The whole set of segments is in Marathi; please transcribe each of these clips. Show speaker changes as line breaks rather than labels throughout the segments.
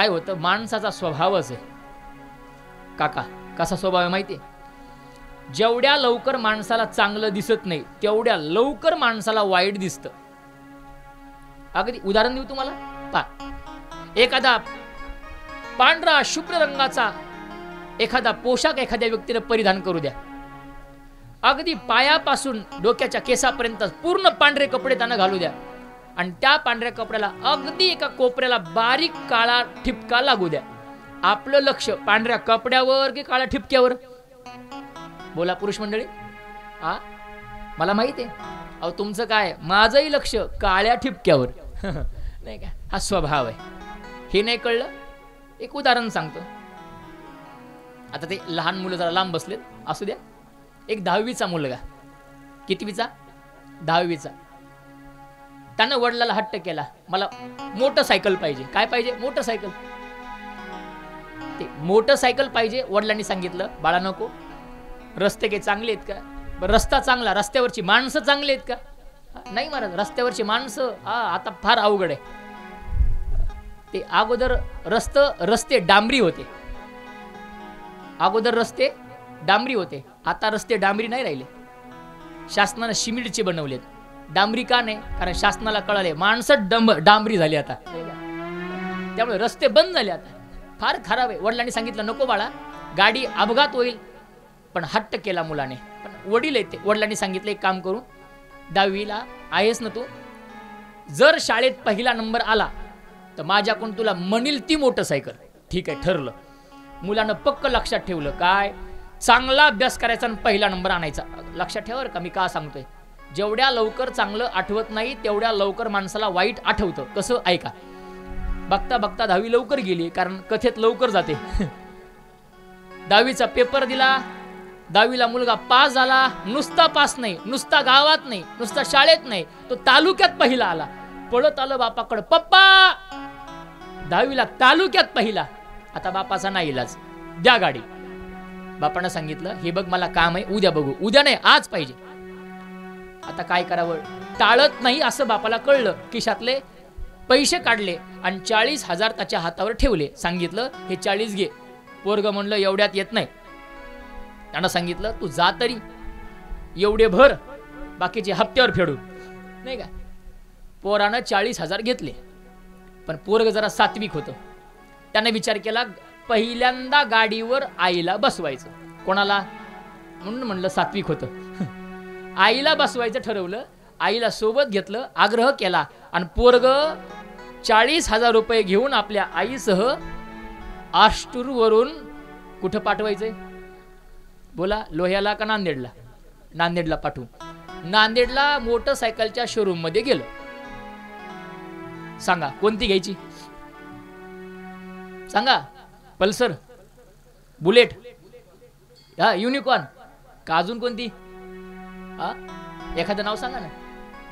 काय होतं, माणसाचा स्वभावच आहे काका. कसा स्वभाव आहे माहिती आहे? जेवढ्या लवकर माणसाला चांगलं दिसत नाही तेवढ्या लवकर माणसाला वाईट दिसतं. अगदी उदाहरण देऊ तुम्हाला. पा एखादा पांढरा शुभ्र रंगाचा एखादा पोशाख एखाद्या व्यक्तीने परिधान करू द्या, अगदी पायापासून डोक्याच्या केसापर्यंत पूर्ण पांढरे कपडे त्यानं घालू द्या, आणि त्या पांढऱ्या कपड्याला अगदी एका कोपऱ्याला बारीक काळा ठिपका लागू द्या. आपलं लक्ष पांढऱ्या कपड्यावर की काळ्या ठिपक्यावर? बोला पुरुष मंडळी. मला माहिती आहे. अहो तुमचं काय, माझंही लक्ष काळ्या ठिपक्यावर. नाही का? हा स्वभाव आहे. हे नाही कळलं? एक उदाहरण सांगतो. आता ते लहान मुलं जरा लांब बसलेत, असू द्या. एक 10वीचा मुलगा, कितवीचा? 10वीचा. त्यानं वडिलाला हट्ट केला, मला मोटरसायकल पाहिजे. काय पाहिजे? मोटरसायकल. ते मोटरसायकल पाहिजे. वडिलांनी सांगितलं, बाळा नको, रस्ते काही चांगले आहेत का? रस्ता चांगला, रस्त्यावरची माणसं चांगली आहेत का? नाही महाराज, रस्त्यावरची माणसं आता फार अवघड आहे. ते अगोदर रस्ते डांबरी होते. अगोदर रस्ते डांबरी होते, आता रस्ते डांबरी नाही राहिले. शासनाने सिमेंटचे बनवलेत. डांबरी का नाही? कारण शासनाला कळाले माणसं डांबरी झाली आता, त्यामुळे रस्ते बंद झाले. आता फार खराब आहे. वडिलांनी सांगितलं नको बाळा, गाडी अपघात होईल. पण हट्ट केला मुलाने. पण वडील येते, वडिलांनी सांगितलं एक काम करू, 10वीला आहेस ना तू, जर शाळेत पहिला नंबर आला तर माझ्याकडून तुला म्हणील ती मोटरसायकल. ठीक आहे, ठरलं. मुलानं पक्क लक्षात ठेवलं, काय चांगला अभ्यास करायचा आणि पहिला नंबर आणायचा. लक्षात ठेवा का मी का सांगतोय. जेवढ्या लवकर चांगलं आठवत नाही तेवढ्या लवकर माणसाला वाईट आठवतं. कसं? ऐका. बघता बघता 10वी लवकर गेली, कारण कथेत लवकर जाते. 10वीचा पेपर दिला, 10वीला मुलगा पास झाला. नुसता पास नाही, नुसता गावात नाही, नुसता शाळेत नाही, तो तालुक्यात पहिला आला. पळत आलं बापाकडे, पप्पा 10वीला तालुक्यात पहिला. आता बापाचा नाही इलाज, द्या गाडी. बापानं सांगितलं, हे बघ मला काम आहे, उद्या बघू. उद्या नाही, आज पाहिजे. आता काय करावं? टाळत नाही असं बापाला कळलं. खिशातले पैसे काढले आणि 40,000 त्याच्या हातावर ठेवले. सांगितलं, हे 40 घे. पोरग म्हणलं, एवढ्यात येत नाही. त्यानं सांगितलं, तू जा तरी, एवढे भर, बाकीचे हप्त्यावर फेडू. नाही का? पोरानं 40,000 घेतले. पण पोरग जरा सात्विक होतं. त्याने विचार केला, पहिल्यांदा गाडीवर आईला बसवायचं. कोणाला? म्हणून म्हणलं सात्विक होतं. आईला बसवायचं ठरवलं. आईला सोबत घेतलं, आग्रह केला, आणि पोरग 40,000 रुपये घेऊन आपल्या आईसह आष्टूरवरून कुठं पाठवायचंय? बोला, लोह्याला का नांदेडला? नांदेडला पाठवू. नांदेडला मोटरसायकलच्या शोरूम मध्ये गेलो. सांगा कोणती घ्यायची? सांगा. पल्सर, बुलेट, युनिकॉर्न का अजून कोणती? एखादं नाव सांगा ना.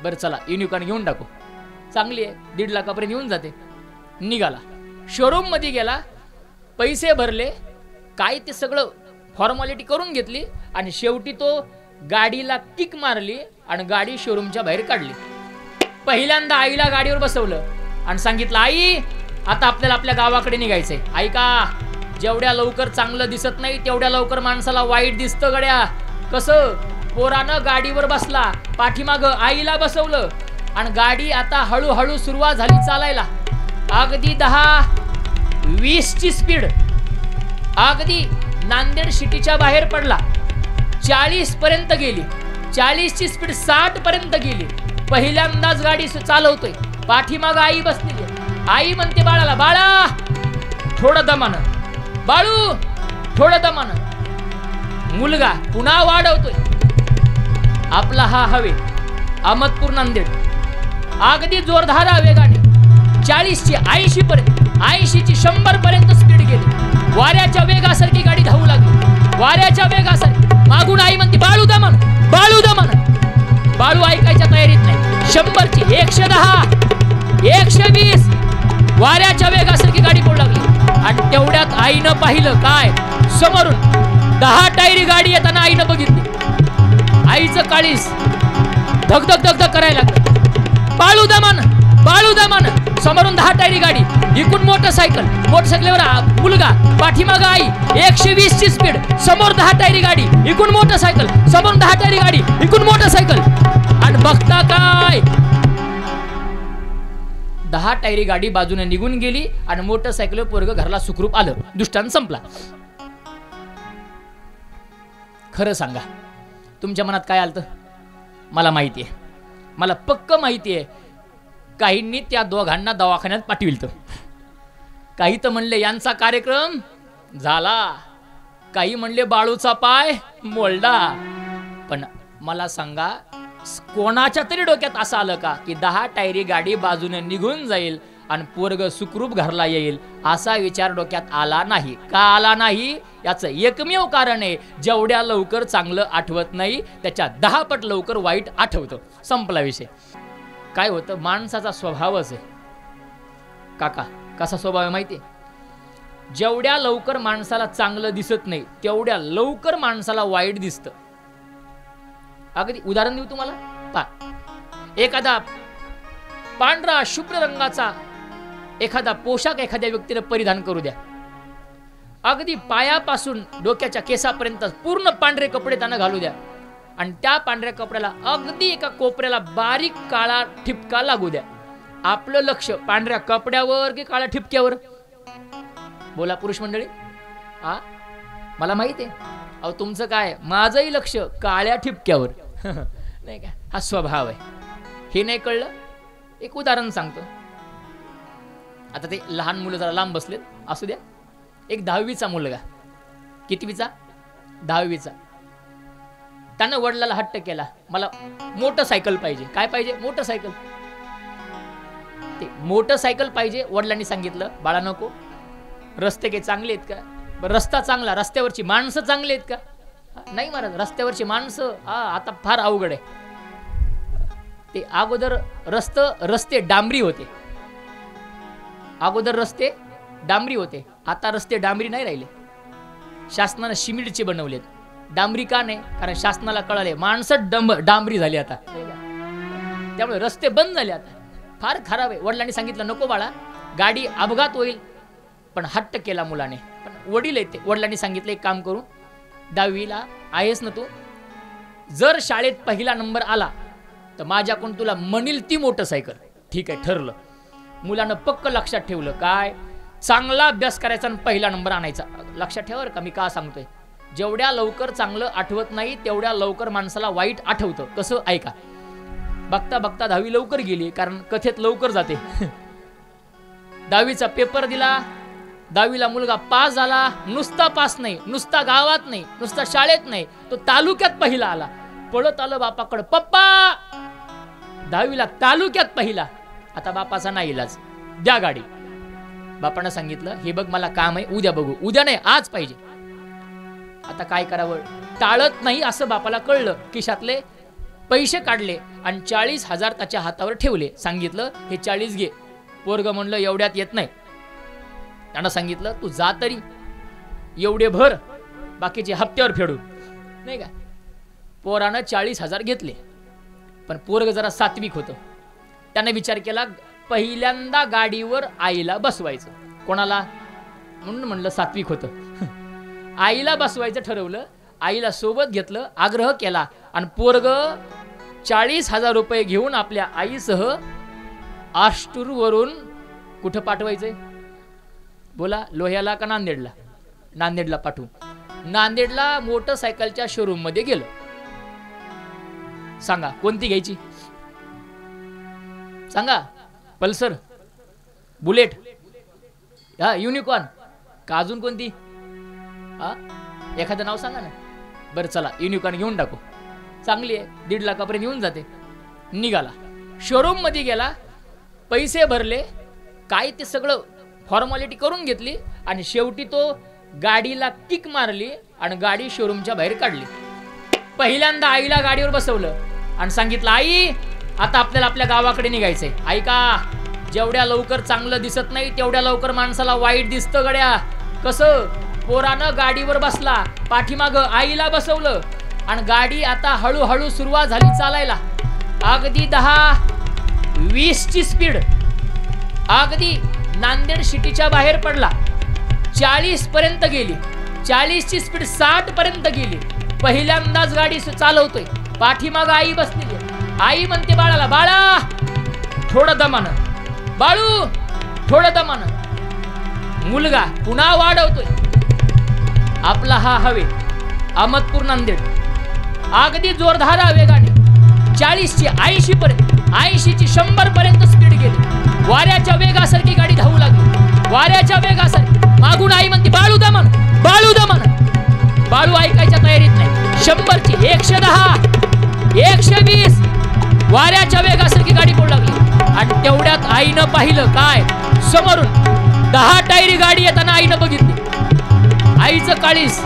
बरं चला, युनिकॉर्न घेऊन टाकू. चांगली आहे, 1.5 लाखापर्यंत येऊन जाते. निघाला, शोरूम मध्ये गेला, पैसे भरले, काय ते सगळं फॉर्मॅलिटी करून घेतली, आणि शेवटी तो गाडीला किक मारली आणि गाडी शोरूमच्या बाहेर काढली. पहिल्यांदा आईला गाडीवर बसवलं आणि सांगितलं, आई आता आपल्याला आपल्या गावाकडे निघायचंय. ऐका, जेवढ्या लवकर चांगलं दिसत नाही तेवढ्या लवकर माणसाला वाईट दिसतं गड्या. कसं? पोरानं गाडीवर बसला, पाठीमाग आईला बसवलं, आणि गाडी आता हळूहळू सुरुवात झाली चालायला. अगदी 10-20 ची स्पीड, अगदी नांदेड सिटीच्या बाहेर पडला. 40 पर्यंत गेली. 40 ची स्पीड 60 पर्यंत गेली. पहिल्यांदाच गाडी चालवतोय. पाठीमाग आई बसलेली. आई म्हणते बाळाला, बाळा थोडं दमानं, बाळू थोडं दमानं. मुलगा पुन्हा वाढवतोय. आपला हा हवे अहमदपूर नांदेड अगदी जोरदार वेगाने 40 ची 80 पर्यंत, 80 ची 100 पर्यंत स्पीड गेली. वाऱ्याच्या वेगासारखी गाडी धावू लागली. वाऱ्याच्या वेगासारखी. मागून आई म्हणते, बाळू दमन, बाळू दमन. बाळू ऐकायच्या तयारीत नाही. 100 ची 110, 120 वाऱ्याच्या वेगासारखी गाडी पळू लागली. आणि तेवढ्यात आईनं पाहिलं, काय समोरून 10 टायरी गाडी येताना आईनं बघितली. आईचं काळीस धक धक धक धक करायला लागलं. बाळू दमन, बाळू दामान, समोरून 10 टायरी गाडी, इकडून मोटरसायकल, मोटरसायकलवर मुलगा, पाठीमागं आई, 120 ची स्पीड, समोर 10 टायरी गाडी, इकडून मोटरसायकल, समोरून 10 टायरी गाडी, इकडून मोटरसायकल. आणि बघता काय, 10 टायरी गाडी बाजूने निघून गेली आणि मोटरसायकल पोरग घरला सुखरूप आलं. दृष्टांत संपला. खरं सांगा, तुमच्या मनात काय आलतं? मला माहिती आहे, मला पक्क माहिती आहे. काहींनी त्या दोघांना दवाखान्यात पाठविलं, काही तर म्हणले यांचा कार्यक्रम झाला, काही म्हणले बाळूचा पाय मोलडा. पण मला सांगा, कोणाच्या तरी डोक्यात असं आलं का की 10 टायरी गाडी बाजूने निघून जाईल आणि पोरग सुखरूप घरला येईल? असा विचार डोक्यात आला नाही. का आला नाही? याचं एकमेव कारण आहे, जेवढ्या लवकर चांगलं आठवत नाही त्याच्या 10 पट लवकर वाईट आठवतं. संपला विषय. काय होतं, माणसाचा स्वभावच आहे काका. कसा स्वभाव आहे माहिती आहे? जेवढ्या लवकर माणसाला चांगलं दिसत नाही तेवढ्या लवकर माणसाला वाईट दिसतं. अगदी उदाहरण देऊ तुम्हाला. पहा, एखादा पांढरा शुभ्र रंगाचा एखादा पोशाख एखाद्या व्यक्तीने परिधान करू द्या, अगदी पायापासून डोक्याच्या केसापर्यंत पूर्ण पांढरे कपडे त्यांना घालू द्या आणि त्या पांढऱ्या कपड्याला अगदी एका कोपऱ्याला बारीक काळा ठिपका लागू द्या. आपलं लक्ष पांढऱ्या कपड्यावर की काळ्या ठिपक्यावर? बोला पुरुष मंडळी. मला माहिती आहे. अहो तुमचं काय, माझंही लक्ष काळ्या ठिपक्यावर. नाही का? हा स्वभाव आहे. हे नाही कळलं? एक उदाहरण सांगतो. आता ते लहान मुलं जरा लांब बसलेत, असू द्या. एक 10वीचा मुलगा. कितवीचा? 10वीचा. त्यानं वडिलाला हट्ट केला, मला मोटरसायकल पाहिजे. काय पाहिजे? मोटरसायकल. ते मोटरसायकल पाहिजे. वडिलांनी सांगितलं, बाळा नको, रस्ते काही चांगले आहेत का? रस्ता चांगला, रस्त्यावरची माणसं चांगली आहेत का? नाही महाराज, रस्त्यावरची माणसं आता फार अवघड आहे. ते अगोदर रस्ते डांबरी होते. अगोदर रस्ते डांबरी होते, आता रस्ते डांबरी नाही राहिले. शासनाने सिमेंटचे बनवलेत. डांबरी का नाही? कारण शासनाला कळाले माणसं डांबरी झाली आता, त्यामुळे रस्ते बंद झाले. आता फार खराब आहे. वडिलांनी सांगितलं, नको बाळा, गाडी अपघात होईल. पण हट्ट केला मुलाने. पण वडील येते, वडिलांनी सांगितलं, एक काम करू, 10वीला आहेस ना तू, जर शाळेत पहिला नंबर आला तर माझ्याकडून तुला म्हणील ती मोटरसायकल. ठीक आहे, ठरलं. मुलानं पक्क लक्षात ठेवलं, काय चांगला अभ्यास करायचा आणि पहिला नंबर आणायचा. लक्षात ठेवा का मी का सांगतोय. जेवढ्या लवकर चांगलं आठवत नाही तेवढ्या लवकर माणसाला वाईट आठवतं. कसं? ऐका. बघता बघता 10वी लवकर गेली, कारण कथेत लवकर जाते. 10वीचा पेपर दिला, 10वीला मुलगा पास झाला. नुसता पास नाही, नुसता गावात नाही, नुसता शाळेत नाही, तो तालुक्यात पहिला आला. पळत आलं बापाकडे, पप्पा 10वीला तालुक्यात पहिला. आता बापाचा नाही इलाज, द्या गाडी. बापानं सांगितलं, हे बघ मला काम आहे, उद्या बघू. उद्या नाही, आज पाहिजे. आता काय करावं? टाळत नाही असं बापाला कळलं. खिशातले पैसे काढले आणि 40,000 त्याच्या हातावर ठेवले. सांगितलं, हे 40 घे. पोरग म्हणलं, एवढ्यात येत नाही. त्यानं सांगितलं, तू जा तरी, एवढे भर, बाकीचे हप्त्यावर फेडू. नाही का? पोरानं 40,000 घेतले. पण पोरग जरा सात्विक होतं. त्याने विचार केला, पहिल्यांदा गाडीवर आईला बसवायचं. कोणाला? म्हणून म्हणलं सात्विक होतं. आईला बसवायचं ठरवलं. आईला सोबत घेतलं, आग्रह केला आणि पोरग 40,000 रुपये घेऊन आपल्या आईसह आष्टूरवरून कुठं पाठवायचंय? बोला, लोह्याला का नांदेडला? नांदेडला पाठवू. नांदेडला मोटरसायकलच्या शोरूम मध्ये गेलो. सांगा कोणती घ्यायची? सांगा. पल्सर, बुलेट, युनिकॉर्न का अजून कोणती? एखादं नाव सांगा ना. बरं चला, युनिकॉर्न घेऊन टाकू. चांगली आहे, 1.5 लाखापर्यंत येऊन जाते. निघाला, शोरूम मध्ये गेला, पैसे भरले, काय ते सगळं फॉर्मॅलिटी करून घेतली आणि शेवटी तो गाडीला किक मारली आणि गाडी शोरूमच्या बाहेर काढली. पहिल्यांदा आईला गाडीवर बसवलं आणि सांगितलं, आई आता आपल्याला आपल्या गावाकडे निघायचंय. ऐका, जेवढ्या लवकर चांगलं दिसत नाही तेवढ्या लवकर माणसाला वाईट दिसतं गड्या. कसं? पोरानं गाडीवर बसला, पाठीमागं आईला बसवलं आणि गाडी आता हळूहळू सुरुवात झाली चालायला. अगदी 10 20 ची स्पीड अगदी नांदेड सिटीच्या बाहेर पडला, 40 पर्यंत गेली, 40 ची स्पीड 60 पर्यंत गेली. पहिल्यांदाच गाडी चालवतोय, पाठीमाग आई बसलेली. आई म्हणते बाळाला, बाळा थोडं दमानं, बाळू थोडं दमानं. मुलगा पुन्हा वाढवतोय. आपला हा हवे अहमदपूर नांदेड अगदी जोरदार वेगाने 40 ची 80 पर्यंत, 80 ची 100 पर्यंत स्पीड गेली. वाऱ्याच्या वेगासारखी गाडी धावू लागली, वाऱ्याच्या वेगासारखी. मागून आई म्हणते बाळू दमन, बाळू दमन. बाळू ऐकायच्या तयारीत नाही. 100 ची 110, 120 वाऱ्याच्या वेगासारखी गाडी पळू लागली. आणि तेवढ्यात आईनं पाहिलं काय, समोरून 10 टायरी गाडी येताना आईनं बघितली. आईचं काळीस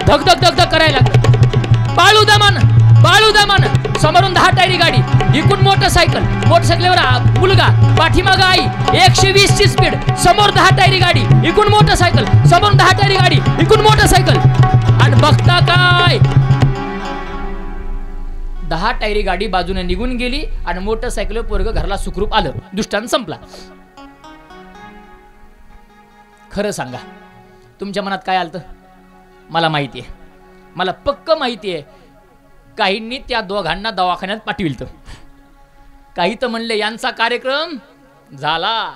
धगधग धगधग करायला लागलं. बाळू दमन, बाळू दमन. समोरून 10 टायरी गाडी, इकडून मोटरसायकल, मोटरसायकलवर मुलगा, पाठीमाग आई. 120 ची स्पीड, समोर 10 टायरी गाडी, इकडून मोटरसायकल, समोरून 10 टायरी गाडी, इकडून मोटरसायकल. आणि बघता काय, 10 टायरी गाडी बाजूने निघून गेली आणि मोटरसायकल पोरग घरला सुखरूप आलं. दृष्टांत संपला. खरं सांगा, तुमच्या मनात काय आलतं? मला माहिती आहे, मला पक्क माहिती आहे. काहींनी त्या दोघांना दवाखान्यात पाठविलं, काही तर म्हणले यांचा कार्यक्रम झाला,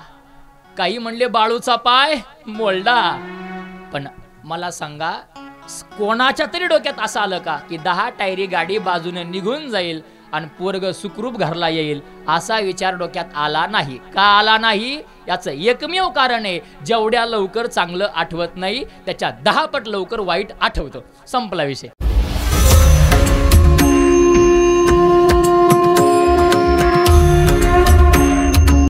काही म्हणले बाळूचा पाय मोलडा. पण मला सांगा, कोणाच्या तरी डोक्यात असं आलं का की 10 टायरी गाडी बाजूने निघून जाईल आणि पोरग सुखरूप घरला येईल? असा विचार डोक्यात आला नाही. का आला नाही? याचं एकमेव कारण आहे, जेवढ्या लवकर चांगलं आठवत नाही त्याच्या 10 पट लवकर वाईट आठवतं. संपला विषय.